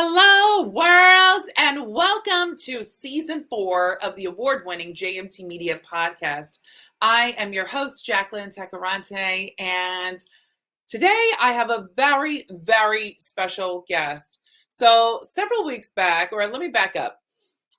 Hello, world, and welcome to season 4 of the award-winning JMT Media podcast. I am your host, Jacyn Tecarante, and today I have a very, very special guest. So several weeks back, or let me back up.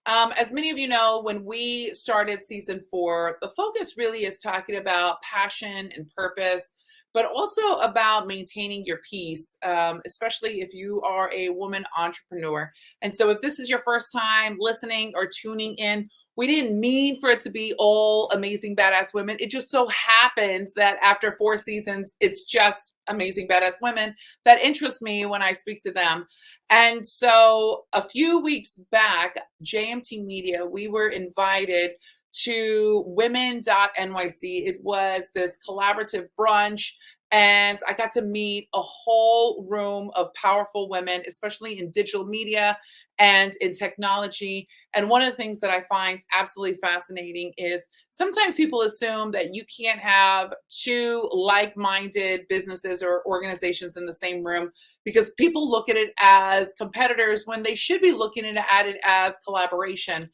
As many of you know, when we started season 4, the focus really is talking about passion and purpose, but also about maintaining your peace, especially if you are a woman entrepreneur. And so if this is your first time listening or tuning in, we didn't mean for it to be all amazing badass women. It just so happens that after 4 seasons, it's just amazing badass women that interest me when I speak to them. And so a few weeks back, JMT Media, we were invited to women.nyc. It was this collaborative brunch, and I got to meet a whole room of powerful women, especially in digital media and in technology. And one of the things that I find absolutely fascinating is sometimes people assume that you can't have two like-minded businesses or organizations in the same room because people look at it as competitors when they should be looking at it as collaboration.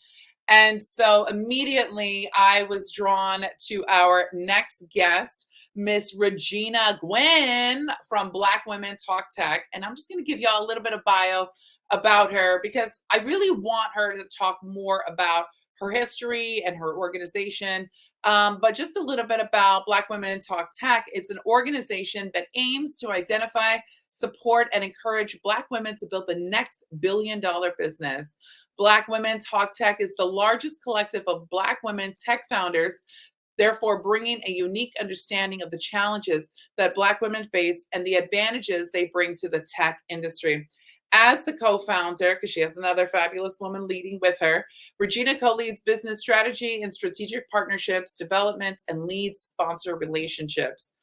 And so immediately I was drawn to our next guest, Miss Regina Gwynn from Black Women Talk Tech. And I'm just going to give y'all a little bit of bio about her because I really want her to talk more about her history and her organization. But just a little bit about Black Women Talk Tech. It's an organization that aims to identify, support, and encourage Black women to build the next billion-dollar business. Black Women Talk Tech is the largest collective of Black women tech founders, therefore bringing a unique understanding of the challenges that Black women face and the advantages they bring to the tech industry. As the co-founder, because she has another fabulous woman leading with her, Regina co-leads business strategy and strategic partnerships, development, and leads sponsor relationships.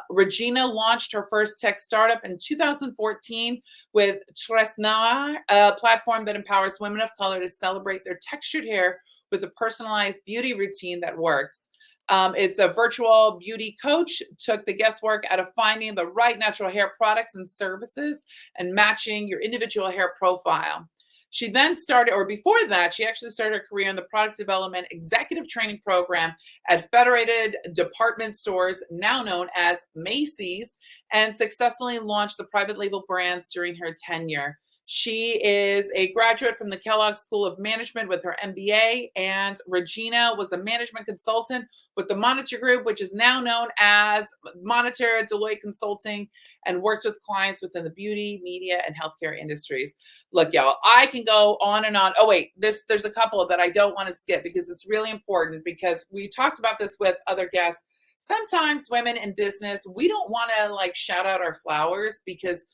Regina launched her first tech startup in 2014 with Tresnoir, a platform that empowers women of color to celebrate their textured hair with a personalized beauty routine that works. It's a virtual beauty coach, took the guesswork out of finding the right natural hair products and services and matching your individual hair profile. She then started, or before that, she actually started her career in the product development executive training program at Federated Department Stores, now known as Macy's, and successfully launched the private label brands during her tenure. She is a graduate from the Kellogg School of Management with her MBA, and Regina was a management consultant with the Monitor Group, which is now known as Monitor Deloitte Consulting, and works with clients within the beauty, media, and healthcare industries. Look, y'all, I can go on and on. Oh, wait, there's a couple that I don't want to skip because it's really important, because we talked about this with other guests. Sometimes women in business, we don't want to like shout out our flowers because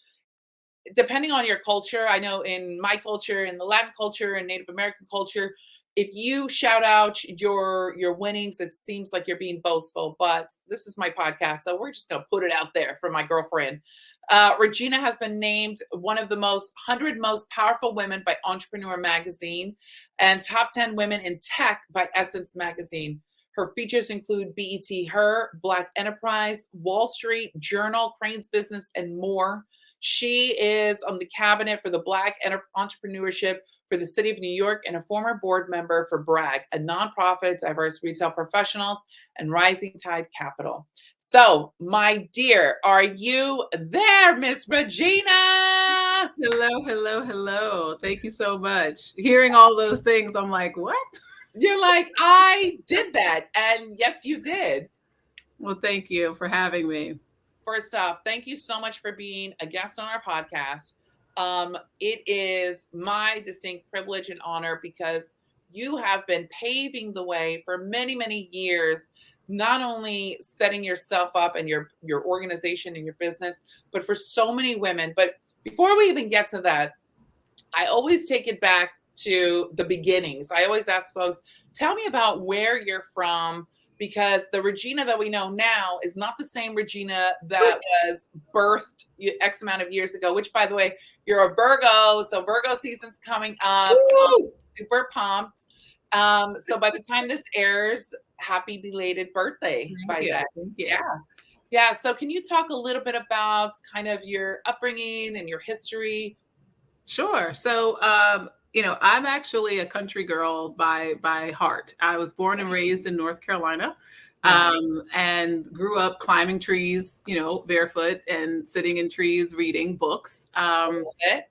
depending on your culture, I know in my culture, in the Latin culture, and Native American culture, if you shout out your winnings, it seems like you're being boastful. But this is my podcast, so we're just gonna put it out there for my girlfriend. Regina has been named one of the 100 most powerful women by Entrepreneur Magazine and top 10 women in tech by Essence Magazine. Her features include BET Her, Black Enterprise, Wall Street Journal, Crane's Business, and more. She is on the cabinet for the Black Entrepreneurship for the City of New York and a former board member for BRAG, a nonprofit, diverse retail professionals, and Rising Tide Capital. So, my dear, are you there, Miss Regina? Hello. Thank you so much. Hearing all those things, I'm like, what? You're like, I did that. And yes, you did. Well, thank you for having me. First off, thank you so much for being a guest on our podcast. It is my distinct privilege and honor because you have been paving the way for many, many years, not only setting yourself up and your organization and your business, but for so many women. But before we even get to that, I always take it back to the beginnings. I always ask folks, tell me about where you're from, because the Regina that we know now is not the same Regina that was birthed X amount of years ago, which, by the way, you're a Virgo, so Virgo season's coming up. Super pumped. So by the time this airs, happy belated birthday by then. Yeah. Yeah. So can you talk a little bit about kind of your upbringing and your history? Sure. So, I'm actually a country girl by heart. I was born and raised in North Carolina, Nice. and grew up climbing trees, barefoot and sitting in trees reading books. I love it.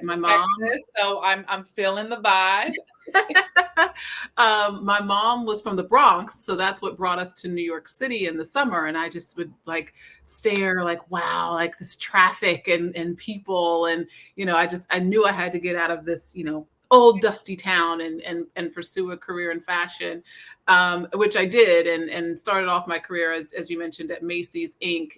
My mom Texas, so I'm feeling the vibe. My mom was from the Bronx, so that's what brought us to New York City in the summer. And I just would like stare, like, wow, like this traffic and people. And, I knew I had to get out of this, old dusty town and pursue a career in fashion, which I did, and started off my career, as you mentioned, at Macy's Inc.,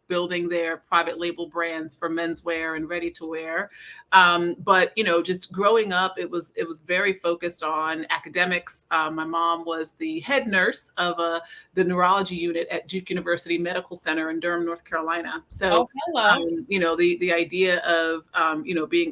building their private label brands for menswear and ready to wear. But just growing up, it was very focused on academics. My mom was the head nurse of the neurology unit at Duke University Medical Center in Durham, North Carolina. So Oh, hello. the idea of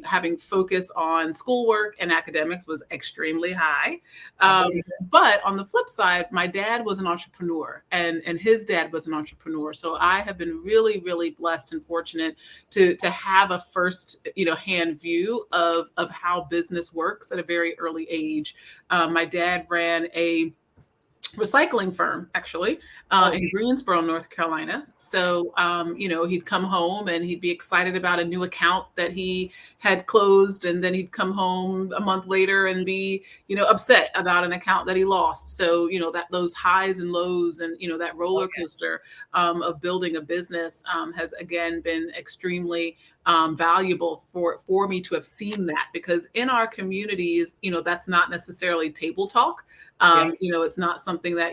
having focus on schoolwork and academics was extremely high. I Um, believe but on the flip side, my dad was an entrepreneur, and his dad was an entrepreneur. So I have been really, really blessed and fortunate to have a first hand view of how business works at a very early age. My dad ran a recycling firm, actually, Oh, in Greensboro, North Carolina. So, he'd come home and he'd be excited about a new account that he had closed. And then he'd come home a month later and be, upset about an account that he lost. So, that those highs and lows and, that oh roller yeah. coaster of building a business has again been extremely valuable for me to have seen that, because in our communities, that's not necessarily table talk. Yeah. It's not something that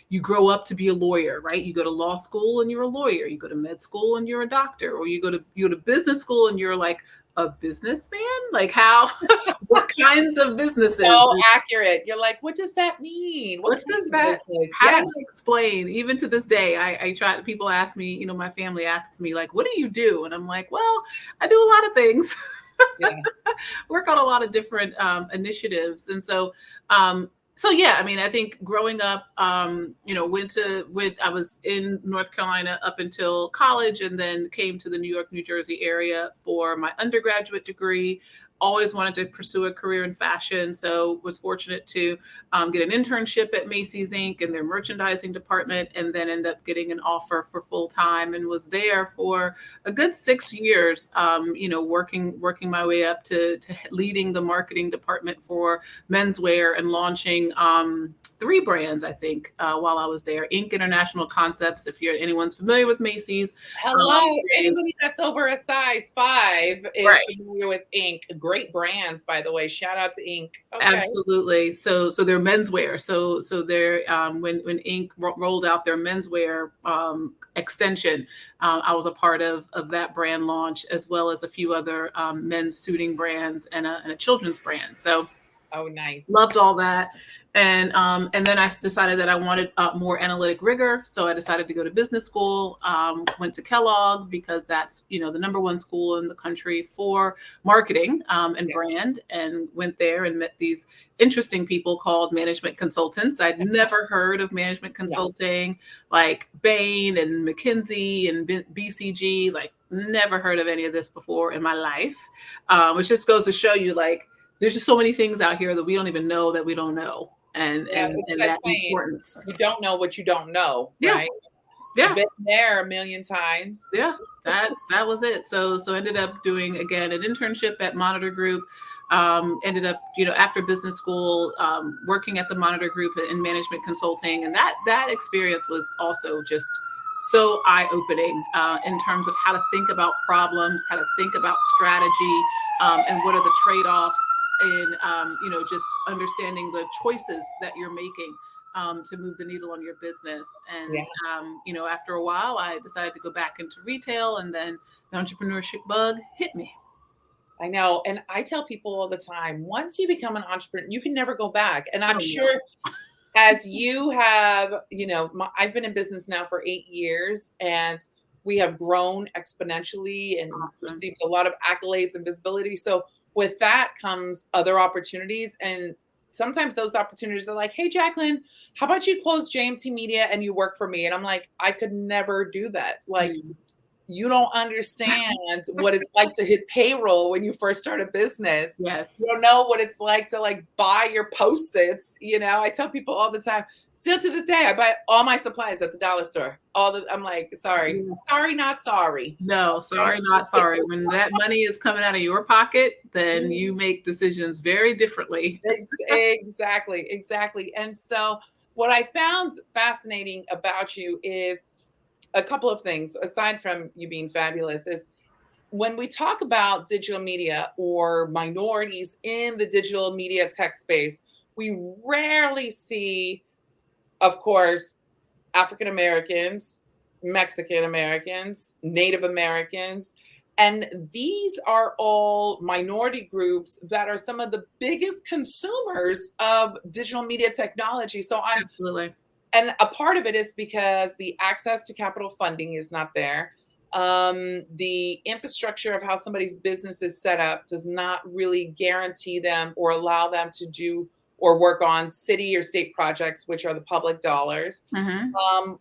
you grow up to be a lawyer, right? You go to law school and you're a lawyer. You go to med school and you're a doctor, or you go to business school and you're like a businessman. Like how, what kinds of businesses? So accurate. You're like, what does that mean? What What kind does of that? business? How do Yeah. I explain? Even to this day, I try. People ask me, my family asks me, like, "What do you do?" And I'm like, "Well, I do a lot of things." Yeah. Work on a lot of different initiatives. And so yeah, I mean, I think growing up, I was in North Carolina up until college, and then came to the New York, New Jersey area for my undergraduate degree. Always wanted to pursue a career in fashion, so was fortunate to get an internship at Macy's Inc. in their merchandising department, and then end up getting an offer for full time, and was there for a good 6 years, working my way up to leading the marketing department for menswear and launching three brands, I think, while I was there. Inc. International Concepts, if anyone's familiar with Macy's. Hello. And Anybody that's over a size 5 is right. familiar with Ink. Great brands, by the way. Shout out to Ink. Okay. Absolutely. So they're menswear. So they're when Inc. Rolled out their menswear extension, I was a part of that brand launch, as well as a few other men's suiting brands and a children's brand. So Oh, nice. loved all that. And then I decided that I wanted more analytic rigor. So I decided to go to business school, went to Kellogg, because that's, the number one school in the country for marketing and Yeah. brand, and went there and met these interesting people called management consultants. I'd never heard of management No. consulting, like Bain and McKinsey and BCG, like never heard of any of this before in my life, which just goes to show you, like, there's just so many things out here that we don't even know that we don't know, and Yeah, and it's and that that saying, importance. you don't know what you don't know, Yeah, right? yeah, Been there a million times. yeah. That was it. So ended up doing again an internship at Monitor Group. Ended up, after business school, working at the Monitor Group in management consulting, and that experience was also just so eye opening in terms of how to think about problems, how to think about strategy, and what are the trade offs in just understanding the choices that you're making to move the needle on your business. And, Yeah. after a while, I decided to go back into retail, and then the entrepreneurship bug hit me. I know. And I tell people all the time, once you become an entrepreneur, you can never go back. And I'm Oh, no. sure as you have, I've been in business now for 8 years, and we have grown exponentially and Awesome. received a lot of accolades and visibility. So with that comes other opportunities. And sometimes those opportunities are like, hey, Jaclyn, how about you close JMT Media and you work for me? And I'm like, I could never do that. Like, Mm. you don't understand what it's like to hit payroll when you first start a business. Yes. You don't know what it's like to like buy your Post-its. I tell people all the time, still to this day, I buy all my supplies at the dollar store. I'm like, sorry, Yeah. sorry, not sorry. No, sorry, not sorry. When that money is coming out of your pocket, then you make decisions very differently. Exactly, exactly. And so what I found fascinating about you is a couple of things, aside from you being fabulous, is when we talk about digital media or minorities in the digital media tech space, we rarely see, of course, African Americans, Mexican Americans, Native Americans. And these are all minority groups that are some of the biggest consumers of digital media technology. Absolutely. And a part of it is because the access to capital funding is not there. The infrastructure of how somebody's business is set up does not really guarantee them or allow them to do or work on city or state projects, which are the public dollars. Hmm.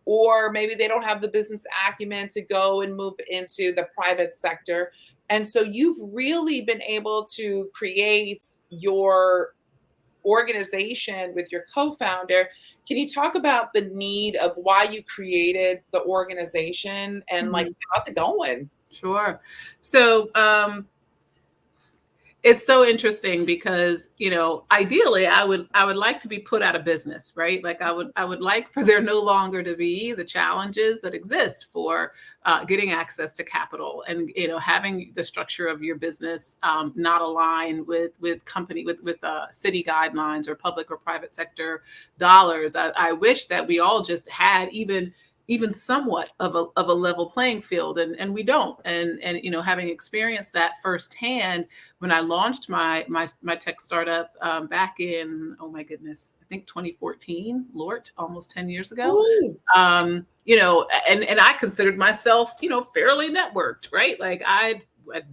Or maybe they don't have the business acumen to go and move into the private sector. And so you've really been able to create your organization with your co-founder. Can you talk about the need of why you created the organization and like Hmm. how's it going? Sure. So, it's so interesting because, ideally I would like to be put out of business, right? Like I would like for there no longer to be the challenges that exist for getting access to capital, and having the structure of your business not align with company with city guidelines or public or private sector dollars. I wish that we all just had even somewhat of a level playing field, and we don't. And having experienced that firsthand when I launched my tech startup back in, oh my goodness, I think 2014, Lord, almost 10 years ago. Ooh, And I considered myself, fairly networked, right? Like I'd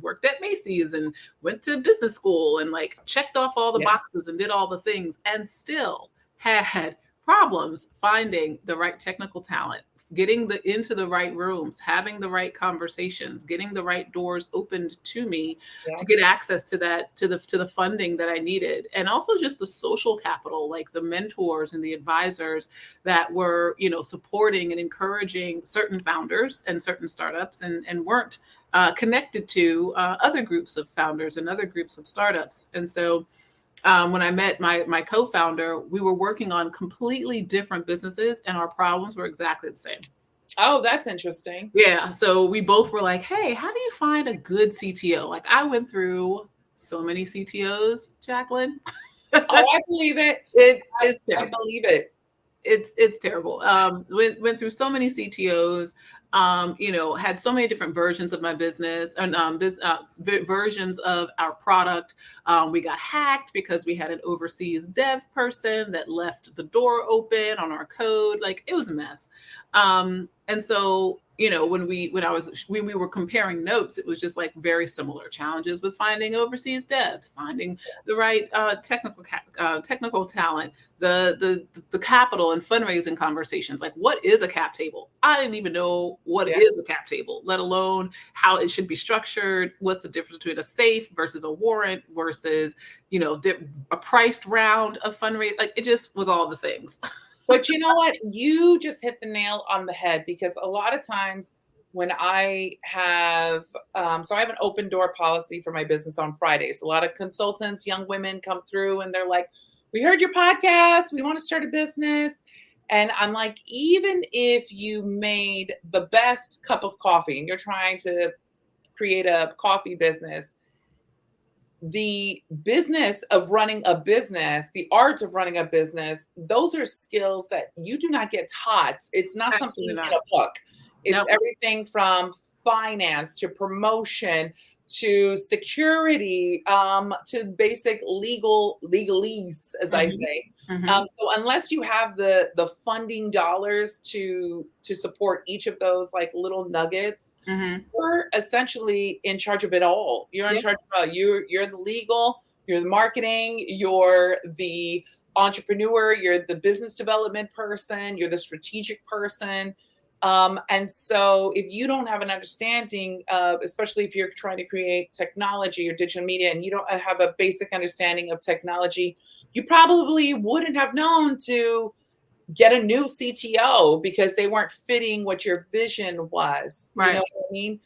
worked at Macy's and went to business school and like checked off all the yeah. boxes and did all the things, and still had problems finding the right technical talent, getting into the right rooms, having the right conversations, getting the right doors opened to me Yeah. to get access to that, to the funding that I needed. And also just the social capital, like the mentors and the advisors that were, supporting and encouraging certain founders and certain startups, and weren't connected to other groups of founders and other groups of startups. And so when I met my co-founder, we were working on completely different businesses, and our problems were exactly the same. Oh, that's interesting. Yeah, so we both were like, "Hey, how do you find a good CTO?" Like I went through so many CTOs, Jacqueline. Oh, I believe it. It's I terrible. believe it. It's terrible. Went through so many CTOs. Had so many different versions of my business, and versions of our product. We got hacked because we had an overseas dev person that left the door open on our code. Like it was a mess. And so, when we were comparing notes, it was just like very similar challenges with finding overseas devs, finding the right technical talent, the capital and fundraising conversations. Like, what is a cap table? I didn't even know what Yeah. is a cap table, let alone how it should be structured. What's the difference between a safe versus a warrant versus a priced round of fundraising? Like it just was all the things. But you know what? You just hit the nail on the head because a lot of times when I have, so I have an open door policy for my business on Fridays. A lot of consultants, young women come through and they're like, we heard your podcast. We want to start a business. And I'm like, even if you made the best cup of coffee and you're trying to create a coffee business, the business of running a business, the art of running a business, those are skills that you do not get taught. It's not something Absolutely in not. a book. It's No. everything from finance to promotion to security to basic legalese, as I Hmm. say. Hmm. So unless you have the funding dollars to support each of those like little nuggets, Hmm. you're essentially in charge of it all. You're in Yeah. charge of it all. You're the legal, you're the marketing, you're the entrepreneur, you're the business development person, you're the strategic person. And so if you don't have an understanding of, especially if you're trying to create technology or digital media and you don't have a basic understanding of technology, you probably wouldn't have known to get a new CTO because they weren't fitting what your vision was. You know Right. what I mean?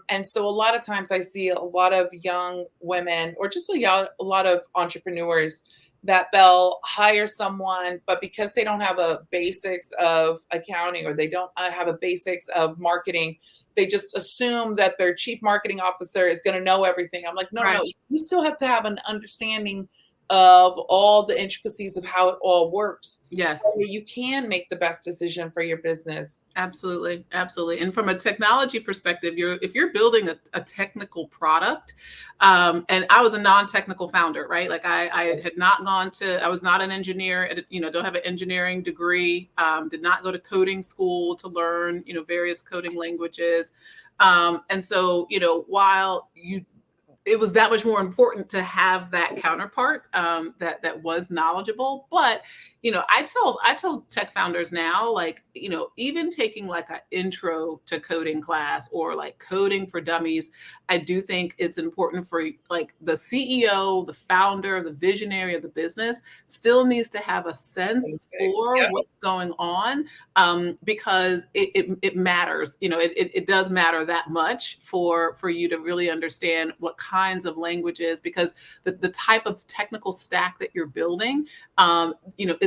And so a lot of times I see a lot of young women or just a lot of entrepreneurs that they'll hire someone, but because they don't have a basics of accounting or they don't have a basics of marketing, they just assume that their chief marketing officer is going to know everything. I'm like, no, Right. no, you still have to have an understanding of all the intricacies of how it all works so Yes. you can make the best decision for your business. Absolutely, absolutely. And from a technology perspective, if you're building a technical product, and I was a non-technical founder, right? Like I had not gone to, I was not an engineer, don't have an engineering degree, did not go to coding school to learn, various coding languages. And so, while it was that much more important to have that counterpart that was knowledgeable. But I tell tech founders now, like, even taking like an intro to coding class or like coding for dummies, I do think it's important for like the CEO, the founder, the visionary of the business still needs to have a sense for Yep. what's going on, because it matters. It does matter that much for you to really understand what kinds of languages, because the type of technical stack that you're building,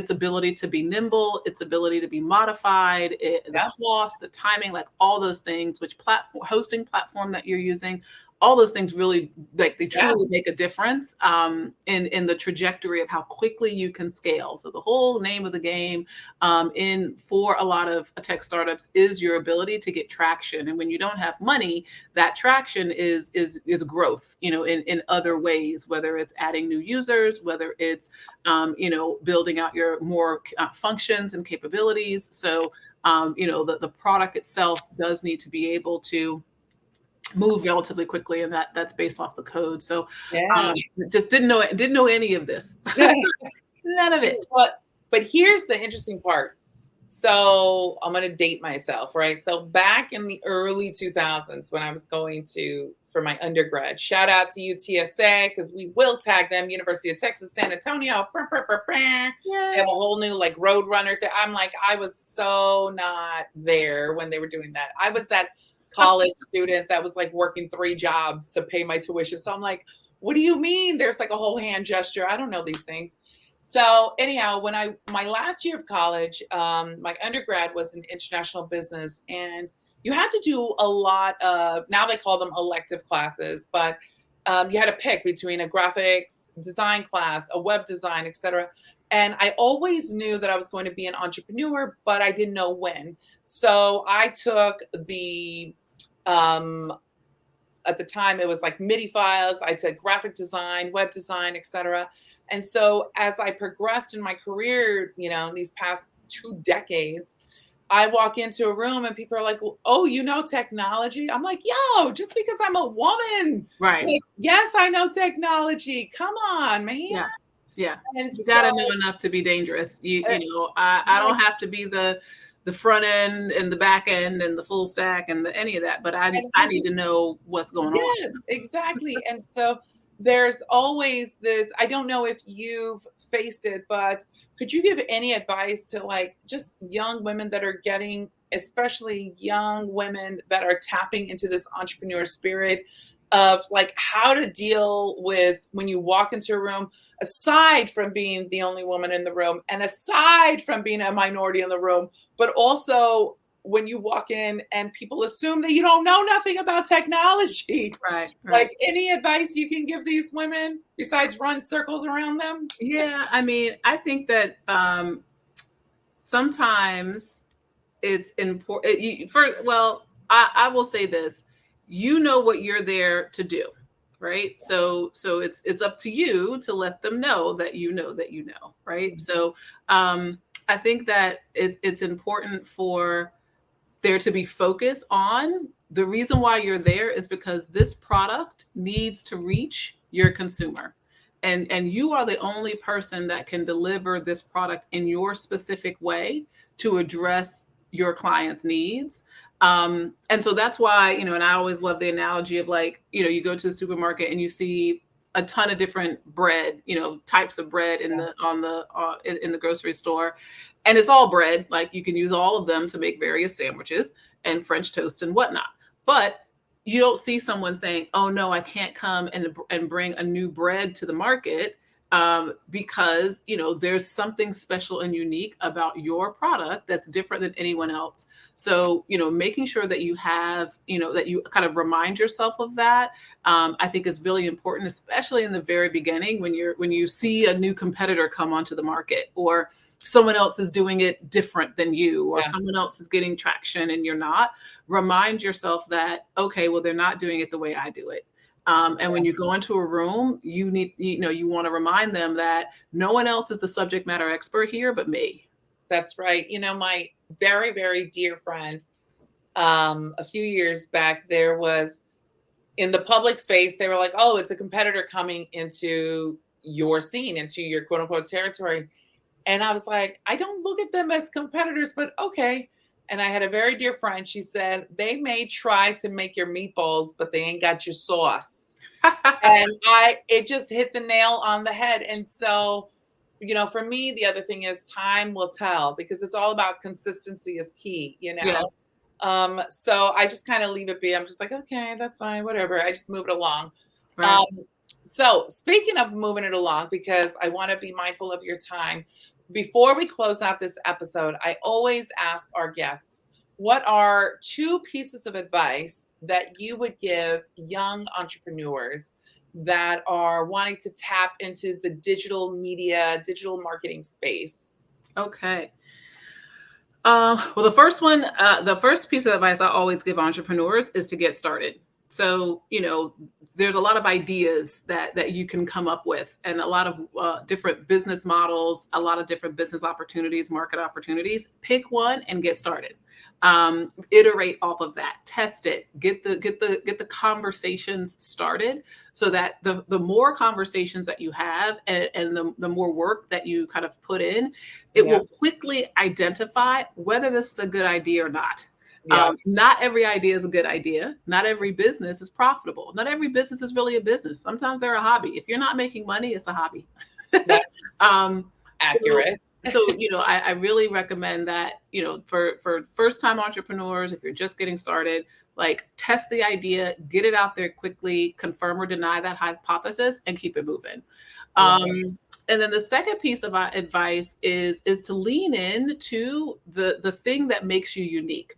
its ability to be nimble, its ability to be modified, the Yeah. cost, the timing, like all those things, which hosting platform that you're using, all those things really, like, they Yeah. truly make a difference, in the trajectory of how quickly you can scale. So the whole name of the game, in for a lot of tech startups, is your ability to get traction. And when you don't have money, that traction is growth, in other ways, whether it's adding new users, whether it's building out your more functions and capabilities. So the product itself does need to be able to move relatively quickly, and that's based off the code. So Yeah. just didn't know any of this. None of it. But here's the interesting part. So I'm going to date myself, right? So back in the early 2000s, when I was going for my undergrad, shout out to UTSA because we will tag them, University of Texas, San Antonio. Brr, brr, brr, brr. They have a whole new like road runner thing. I'm like, I was so not there when they were doing that. I was that college student that was like working 3 jobs to pay my tuition. So I'm like, what do you mean? There's like a whole hand gesture. I don't know these things. So anyhow, when my last year of college, my undergrad was in international business, and you had to do a lot of, now they call them elective classes, but you had to pick between a graphics design class, a web design, etc. And I always knew that I was going to be an entrepreneur, but I didn't know when. So I took um, at the time it was like MIDI files. I took graphic design, web design, etc. And so as I progressed in my career, these past 2 decades, I walk into a room and people are like, "Well, oh, you know technology?" I'm like, "Yo, just because I'm a woman, Right. like, yes, I know technology. Come on, man." Yeah. Yeah. And You so gotta know enough to be dangerous. I don't have to be the front end and the back end and the full stack and any of that, but and I I need just to know what's going on. Yes, exactly. And so there's always this, I don't know if you've faced it, but could you give any advice to like just young women that are getting, especially young women that are tapping into this entrepreneur spirit of like how to deal with when you walk into a room, aside from being the only woman in the room and aside from being a minority in the room, but also when you walk in and people assume that you don't know nothing about technology. Right, right. Like any advice you can give these women besides run circles around them? Yeah, I mean, I think that sometimes it's important. I will say this: you know what you're there to do, right? So it's up to you to let them know that you know, right? So I think that it's important for there to be focus on the reason why you're there is because this product needs to reach your consumer, and you are the only person that can deliver this product in your specific way to address your client's needs. And so that's why, and I always love the analogy of like, you go to the supermarket and you see a ton of different bread, types of bread in the grocery store, and it's all bread. Like you can use all of them to make various sandwiches and French toast and whatnot. But you don't see someone saying, "Oh no, I can't come and bring a new bread to the market." Because there's something special and unique about your product that's different than anyone else. So making sure that you have that you kind of remind yourself of that, I think is really important, especially in the very beginning when you see a new competitor come onto the market, or someone else is doing it different than you, or someone else is getting traction and you're not. Remind yourself that, okay, well, they're not doing it the way I do it. And when you go into a room, you want to remind them that no one else is the subject matter expert here but me. That's right. My very, very dear friend, a few years back, there was in the public space, they were like, oh, it's a competitor coming into your scene, into your quote unquote territory. And I was like, I don't look at them as competitors, but okay. And I had a very dear friend. She said, they may try to make your meatballs, but they ain't got your sauce. And it just hit the nail on the head. And so, for me, the other thing is time will tell, because it's all about consistency is key, Yes. So I just kind of leave it be. I'm just like, okay, that's fine, whatever. I just move it along. Right. So speaking of moving it along, because I want to be mindful of your time, before we close out this episode, I always ask our guests, what are 2 pieces of advice that you would give young entrepreneurs that are wanting to tap into the digital media, digital marketing space? Okay. Well, the first piece of advice I always give entrepreneurs is to get started. So, there's a lot of ideas that you can come up with, and a lot of different business models, a lot of different business opportunities, market opportunities. Pick one and get started. Iterate off of that, test it, get the conversations started, so that the more conversations that you have, and the more work that you kind of put in, it will quickly identify whether this is a good idea or not. Not every idea is a good idea. Not every business is profitable. Not every business is really a business. Sometimes they're a hobby. If you're not making money, it's a hobby. That's um, accurate. so I really recommend that, for first time entrepreneurs, if you're just getting started, like test the idea, get it out there quickly, confirm or deny that hypothesis, and keep it moving. And then the second piece of advice is to lean in to the thing that makes you unique.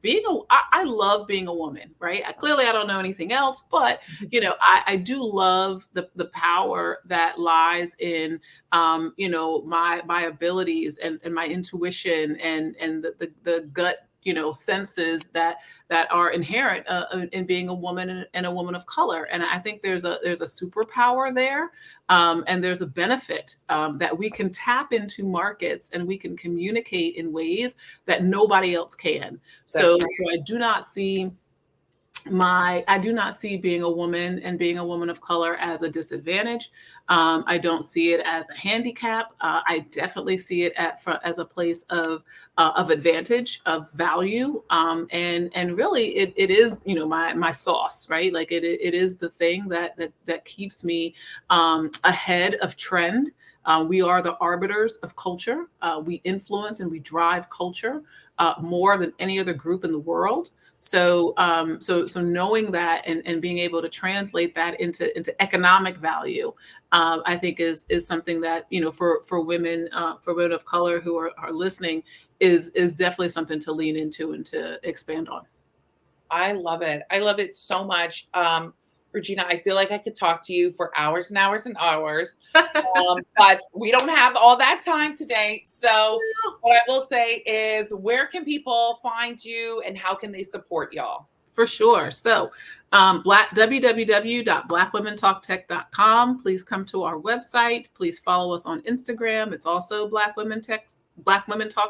I love being a woman, right? Clearly I don't know anything else, but I do love the power that lies in my abilities and my intuition and the gut senses that are inherent in being a woman and a woman of color. And I think there's a superpower there, and there's a benefit that we can tap into markets, and we can communicate in ways that nobody else can. So I do not see being a woman and being a woman of color as a disadvantage. I don't see it as a handicap. I definitely see it as a place of advantage, of value, and really it is my sauce, right? Like it is the thing that keeps me ahead of trend. We are the arbiters of culture. We influence and we drive culture more than any other group in the world. So knowing that and being able to translate that into economic value, I think is something that for women of color who are listening is definitely something to lean into and to expand on. I love it. I love it so much. Regina, I feel like I could talk to you for hours and hours and hours, but we don't have all that time today. So what I will say is, where can people find you and how can they support y'all? For sure. So www.blackwomentalktech.com. Please come to our website. Please follow us on Instagram. It's also Black Women Talk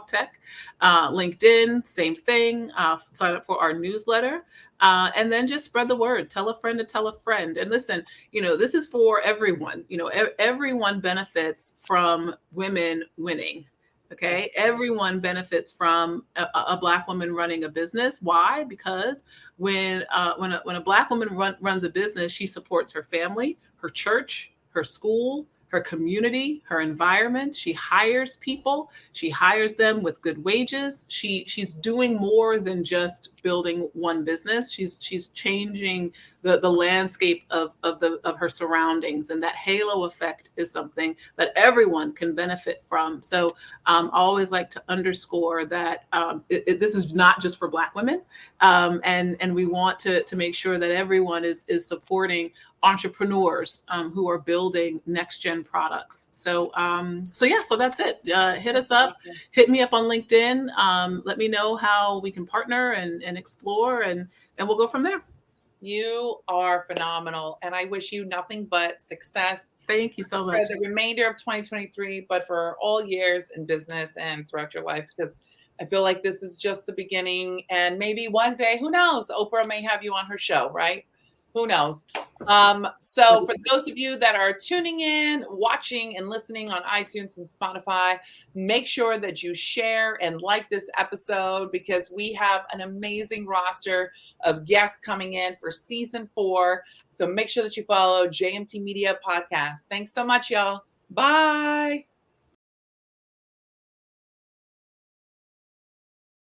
Tech. LinkedIn, same thing. Sign up for our newsletter. And then just spread the word. Tell a friend to tell a friend. And listen, this is for everyone. Everyone benefits from women winning. Okay. Everyone benefits from a Black woman running a business. Why? Because when a Black woman runs a business, she supports her family, her church, her school, her community, her environment. She hires people. She hires them with good wages. She's doing more than just building one business. She's changing the landscape of her surroundings, and that halo effect is something that everyone can benefit from. So I always like to underscore that this is not just for Black women, and we want to make sure that everyone is supporting entrepreneurs who are building next gen products. So so that's it. Hit us up, hit me up on LinkedIn. Let me know how we can partner and explore, and we'll go from there. You are phenomenal, and I wish you nothing but success. Thank you so For much. the remainder of 2023, but for all years in business and throughout your life, because I feel like this is just the beginning. And maybe one day, who knows, Oprah may have you on her show, right? Who knows? So for those of you that are tuning in, watching and listening on iTunes and Spotify, make sure that you share and like this episode, because we have an amazing roster of guests coming in for season 4. So make sure that you follow JMT Media Podcast. Thanks so much, y'all. Bye.